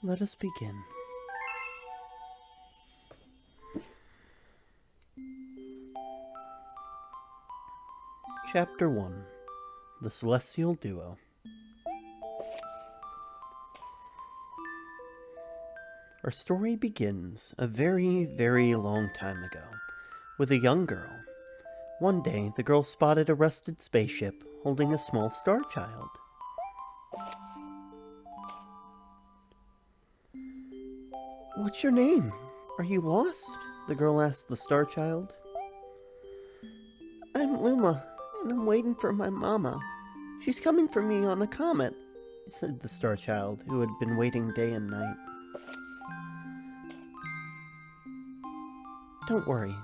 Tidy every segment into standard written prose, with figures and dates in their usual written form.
Let us begin. Chapter 1. The Celestial Duo. Our story begins a very, very long time ago, with a young girl. One day, the girl spotted a rusted spaceship holding a small star child. "What's your name? Are you lost?" the girl asked the star child. "I'm Luma, and I'm waiting for my mama. She's coming for me on a comet," said the star child, who had been waiting day and night. "Don't worry,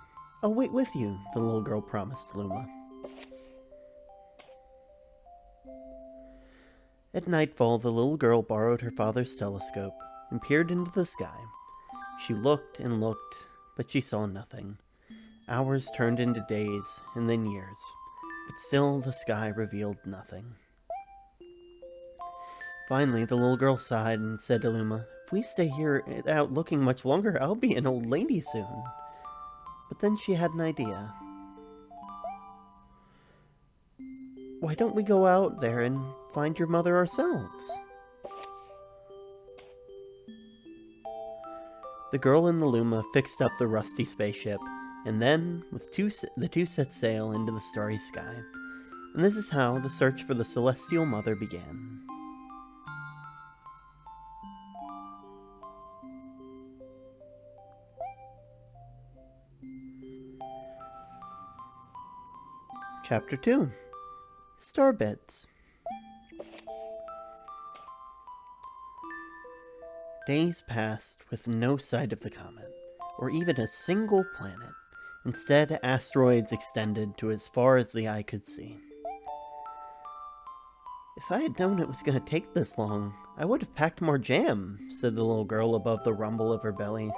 I'll wait with you," the little girl promised Luma. At nightfall, the little girl borrowed her father's telescope and peered into the sky. She looked and looked, but she saw nothing. Hours turned into days, and then years, but still the sky revealed nothing. Finally, the little girl sighed and said to Luma, "If we stay here without looking much longer, I'll be an old lady soon." But then she had an idea. "Why don't we go out there and find your mother ourselves?" The girl and the Luma fixed up the rusty spaceship, and then, with the two set sail into the starry sky. And this is how the search for the celestial mother began. Chapter 2. Starbits. Days passed with no sight of the comet, or even a single planet. Instead, asteroids extended to as far as the eye could see. "If I had known it was going to take this long, I would have packed more jam," said the little girl above the rumble of her belly.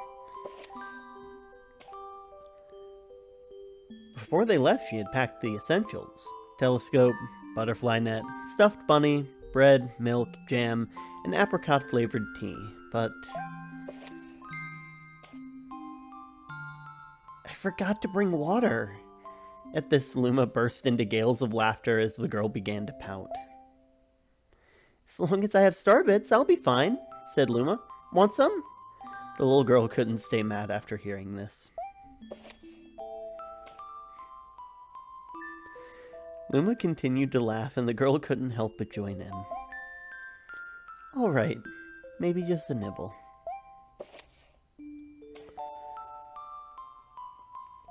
Before they left, she had packed the essentials: telescope, butterfly net, stuffed bunny, bread, milk, jam, and apricot-flavored tea. But I forgot to bring water. At this, Luma burst into gales of laughter as the girl began to pout. "As long as I have starbits, I'll be fine," said Luma. "Want some?" The little girl couldn't stay mad after hearing this. Luma continued to laugh, and the girl couldn't help but join in. "All right, maybe just a nibble."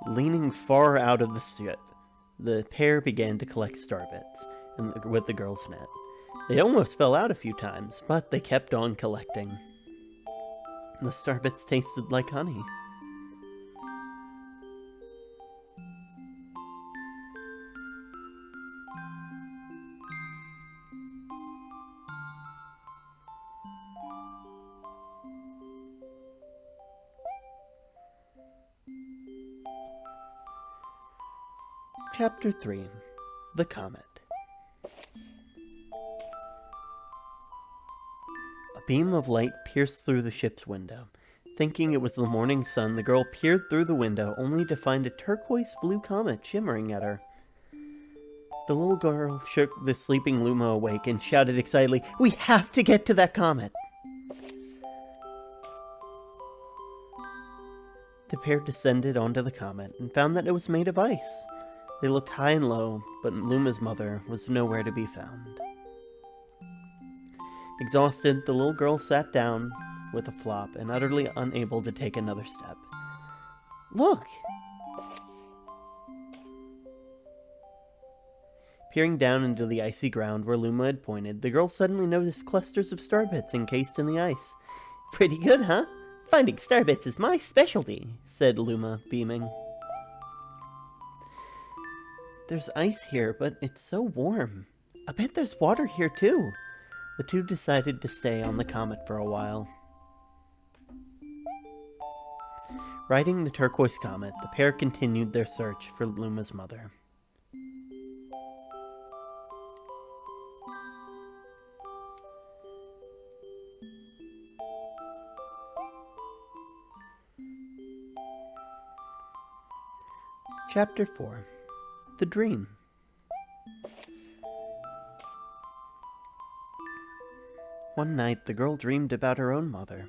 Leaning far out of the ship, the pair began to collect starbits with the girl's net. They almost fell out a few times, but they kept on collecting. The starbits tasted like honey. Chapter 3. The Comet. A beam of light pierced through the ship's window. Thinking it was the morning sun, the girl peered through the window, only to find a turquoise blue comet shimmering at her. The little girl shook the sleeping Luma awake and shouted excitedly, "We have to get to that comet!" The pair descended onto the comet and found that it was made of ice. They looked high and low, but Luma's mother was nowhere to be found. Exhausted, the little girl sat down with a flop and utterly unable to take another step. "Look!" Peering down into the icy ground where Luma had pointed, the girl suddenly noticed clusters of starbits encased in the ice. "Pretty good, huh? Finding starbits is my specialty," said Luma, beaming. "There's ice here, but it's so warm. I bet there's water here too." The two decided to stay on the comet for a while. Riding the turquoise comet, the pair continued their search for Luma's mother. Chapter 4. The Dream. One night, the girl dreamed about her own mother.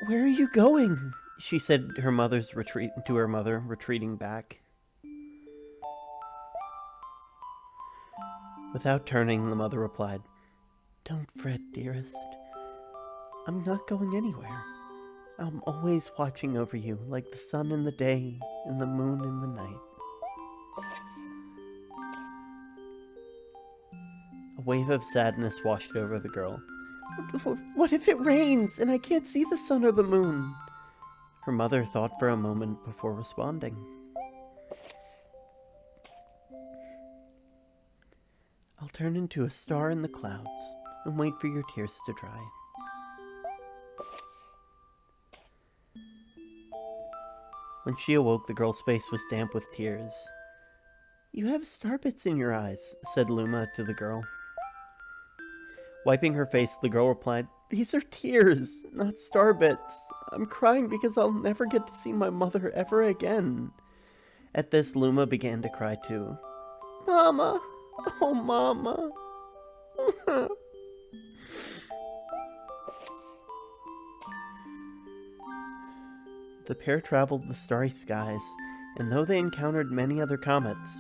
"Where are you going?" she said to her mother, retreating back. Without turning, the mother replied, "Don't fret, dearest. I'm not going anywhere. I'm always watching over you, like the sun in the day and the moon in the night." A wave of sadness washed over the girl. "What if it rains and I can't see the sun or the moon?" Her mother thought for a moment before responding. "I'll turn into a star in the clouds and wait for your tears to dry." When she awoke, the girl's face was damp with tears. "You have star bits in your eyes," said Luma to the girl. Wiping her face, the girl replied, "These are tears, not star bits. I'm crying because I'll never get to see my mother ever again." At this, Luma began to cry too. "Mama! Oh, Mama!" The pair traveled the starry skies, and though they encountered many other comets,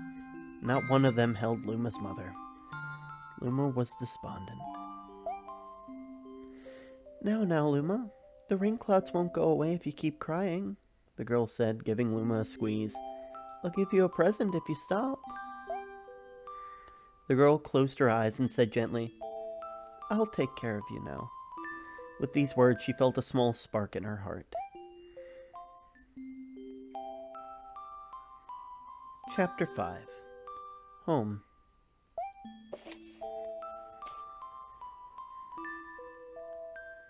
not one of them held Luma's mother. Luma was despondent. Now, Luma. The rain clouds won't go away if you keep crying," the girl said, giving Luma a squeeze. "I'll give you a present if you stop." The girl closed her eyes and said gently, "I'll take care of you now." With these words, she felt a small spark in her heart. Chapter 5. Home.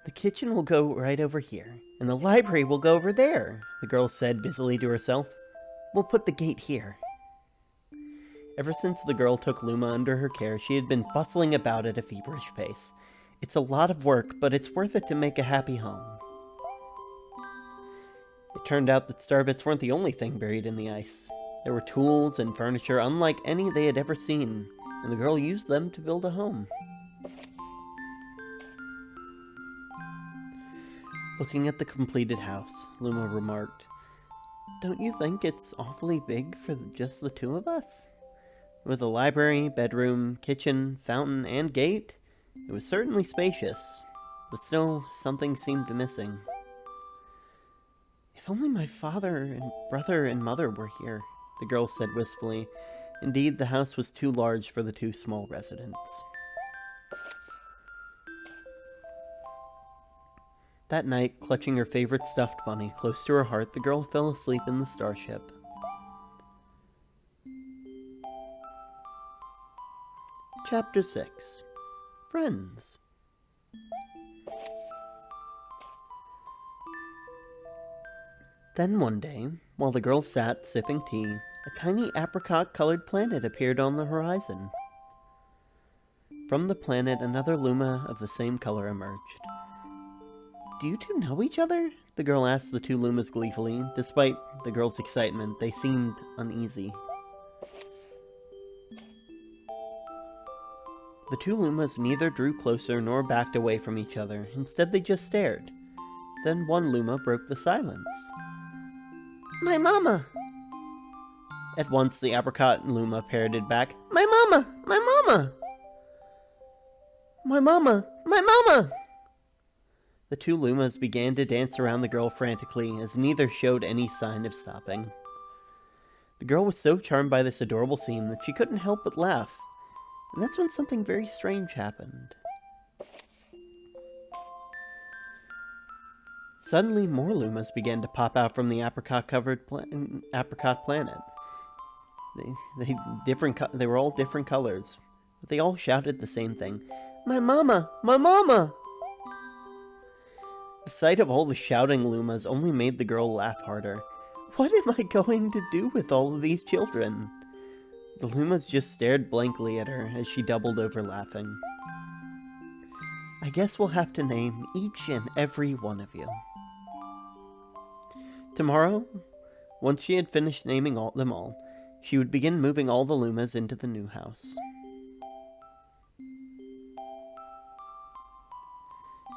"The kitchen will go right over here, and the library will go over there," the girl said busily to herself. "We'll put the gate here." Ever since the girl took Luma under her care, she had been bustling about at a feverish pace. It's a lot of work, but it's worth it to make a happy home. It turned out that starbits weren't the only thing buried in the ice. There were tools and furniture unlike any they had ever seen, and the girl used them to build a home. Looking at the completed house, Luma remarked, "Don't you think it's awfully big for just the two of us?" With a library, bedroom, kitchen, fountain, and gate, it was certainly spacious, but still something seemed missing. "If only my father and brother and mother were here," the girl said wistfully. Indeed, the house was too large for the two small residents. That night, clutching her favorite stuffed bunny close to her heart, the girl fell asleep in the starship. Chapter 6. Friends. Then one day, while the girl sat sipping tea, a tiny apricot-colored planet appeared on the horizon. From the planet, another Luma of the same color emerged. "Do you two know each other?" the girl asked the two Lumas gleefully. Despite the girl's excitement, they seemed uneasy. The two Lumas neither drew closer nor backed away from each other. Instead, they just stared. Then one Luma broke the silence. "My mama!" At once, the apricot Luma parroted back, "My mama! My mama! My mama! My mama!" The two Lumas began to dance around the girl frantically, as neither showed any sign of stopping. The girl was so charmed by this adorable scene that she couldn't help but laugh, and that's when something very strange happened. Suddenly, more Lumas began to pop out from the apricot-covered apricot planet. They were all different colors, but they all shouted the same thing, "My mama! My mama!" The sight of all the shouting Lumas only made the girl laugh harder. What am I going to do with all of these children? The Lumas just stared blankly at her as she doubled over laughing. "I guess we'll have to name each and every one of you. Tomorrow, Once she had finished naming them all, she would begin moving all the Lumas into the new house.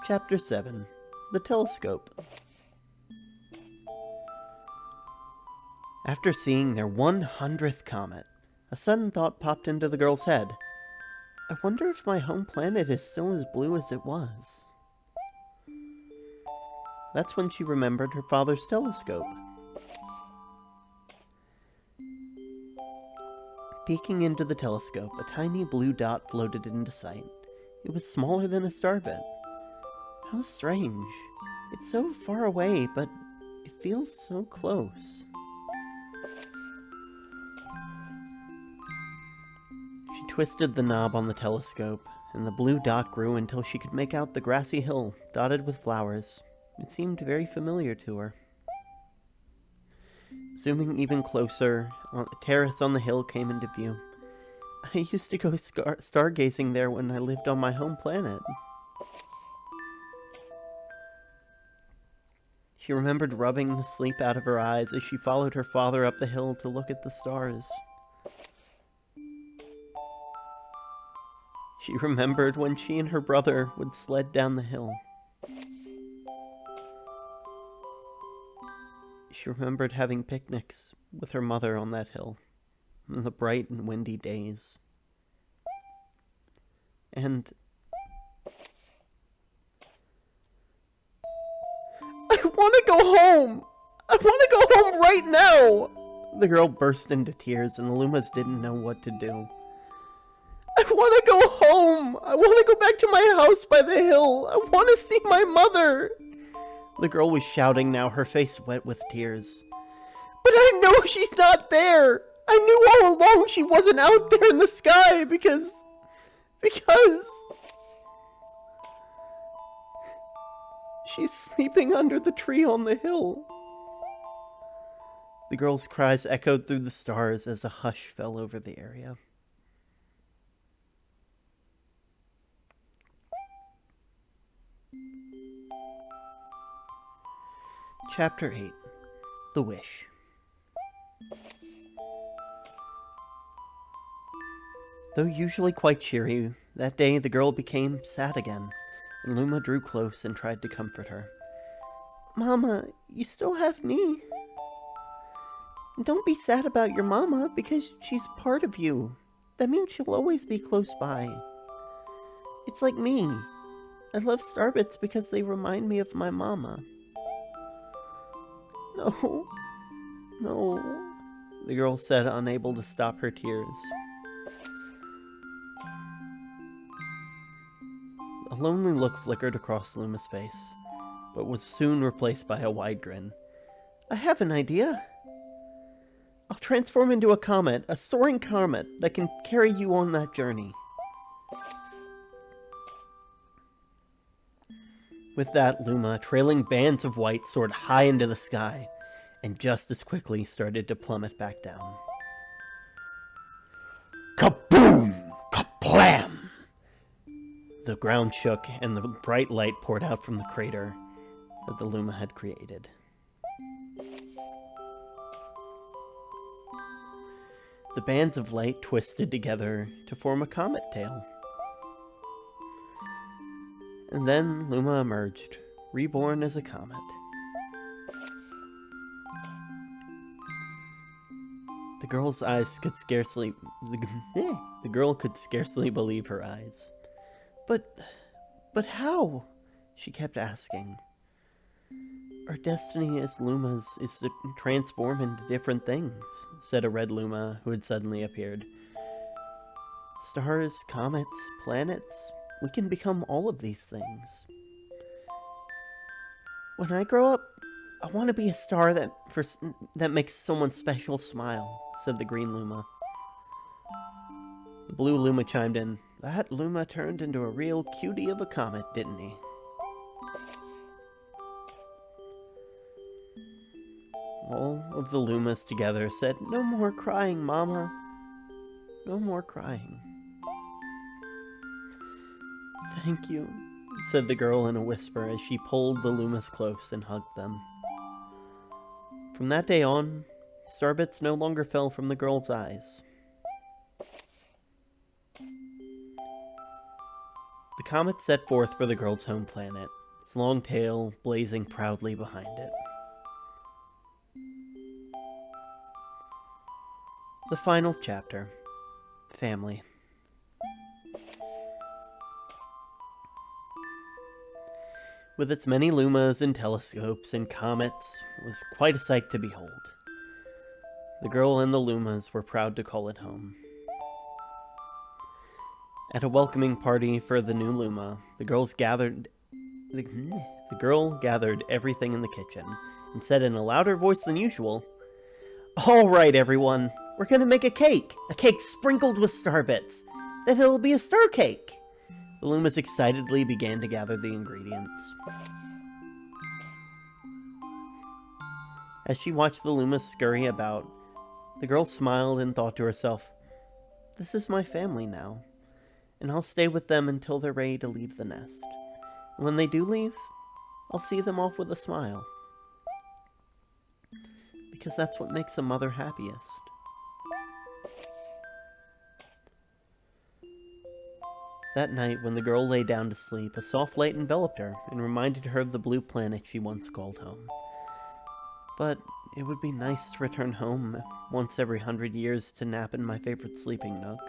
Chapter 7. The Telescope. After seeing their 100th comet, a sudden thought popped into the girl's head. I wonder if my home planet is still as blue as it was. That's when she remembered her father's telescope. Peeking into the telescope, a tiny blue dot floated into sight. It was smaller than a starbit. How strange. It's so far away, but it feels so close. She twisted the knob on the telescope, and the blue dot grew until she could make out the grassy hill, dotted with flowers. It seemed very familiar to her. Zooming even closer, a terrace on the hill came into view. I used to go stargazing there when I lived on my home planet. She remembered rubbing the sleep out of her eyes as she followed her father up the hill to look at the stars. She remembered when she and her brother would sled down the hill. She remembered having picnics with her mother on that hill on the bright and windy days. And I want to go home! I want to go home right now! The girl burst into tears and the Lumas didn't know what to do. I want to go home! I want to go back to my house by the hill! I want to see my mother! The girl was shouting now, her face wet with tears. But I know she's not there! I knew all along she wasn't out there in the sky because... She's sleeping under the tree on the hill. The girl's cries echoed through the stars as a hush fell over the area. Chapter 8. The Wish. Though usually quite cheery, that day the girl became sad again, and Luma drew close and tried to comfort her. Mama, you still have me. Don't be sad about your mama, because she's part of you. That means she'll always be close by. It's like me. I love starbits because they remind me of my mama. No, the girl said, unable to stop her tears. A lonely look flickered across Luma's face, but was soon replaced by a wide grin. I have an idea. I'll transform into a comet, a soaring comet that can carry you on that journey. With that, Luma, trailing bands of white, soared high into the sky, and just as quickly started to plummet back down. Kaboom! Kaplam! The ground shook, and the bright light poured out from the crater that the Luma had created. The bands of light twisted together to form a comet tail. And then Luma emerged, reborn as a comet. The girl's eyes could scarcely... The girl could scarcely believe her eyes. But how? She kept asking. Our destiny as Lumas is to transform into different things, said a red Luma who had suddenly appeared. Stars, comets, planets, we can become all of these things. When I grow up, I want to be a star that makes someone special smile, said the green Luma. The blue Luma chimed in. That Luma turned into a real cutie of a comet, didn't he? All of the Lumas together said, No more crying, Mama. No more crying. Thank you, said the girl in a whisper as she pulled the Lumas close and hugged them. From that day on, Starbits no longer fell from the girl's eyes. The comet set forth for the girl's home planet, its long tail blazing proudly behind it. The final chapter. Family. With its many lumas and telescopes and comets, it was quite a sight to behold. The girl and the lumas were proud to call it home. At a welcoming party for the new luma, the girl gathered everything in the kitchen and said in a louder voice than usual, "All right, everyone, we're gonna make a cake sprinkled with star bits. Then it'll be a star cake." The lumas excitedly began to gather the ingredients. As she watched the lumas scurry about, the girl smiled and thought to herself, "This is my family now, and I'll stay with them until they're ready to leave the nest. And when they do leave, I'll see them off with a smile. Because that's what makes a mother happiest." That night, when the girl lay down to sleep, a soft light enveloped her and reminded her of the blue planet she once called home. But it would be nice to return home once every 100 years to nap in my favorite sleeping nook.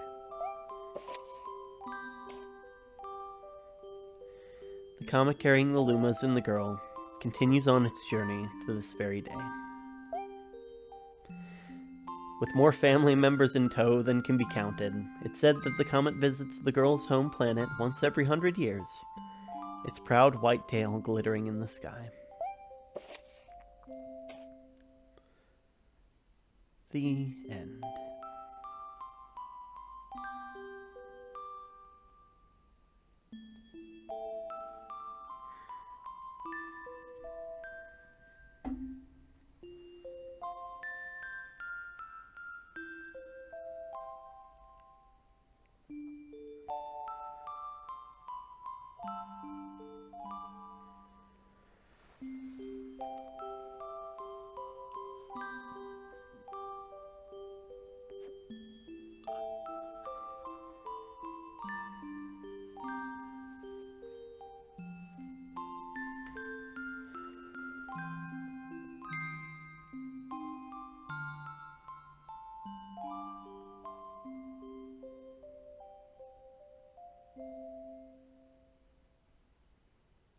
The comet carrying the lumas and the girl continues on its journey to this very day. With more family members in tow than can be counted, it's said that the comet visits the girl's home planet once every 100 years, its proud white tail glittering in the sky. The end.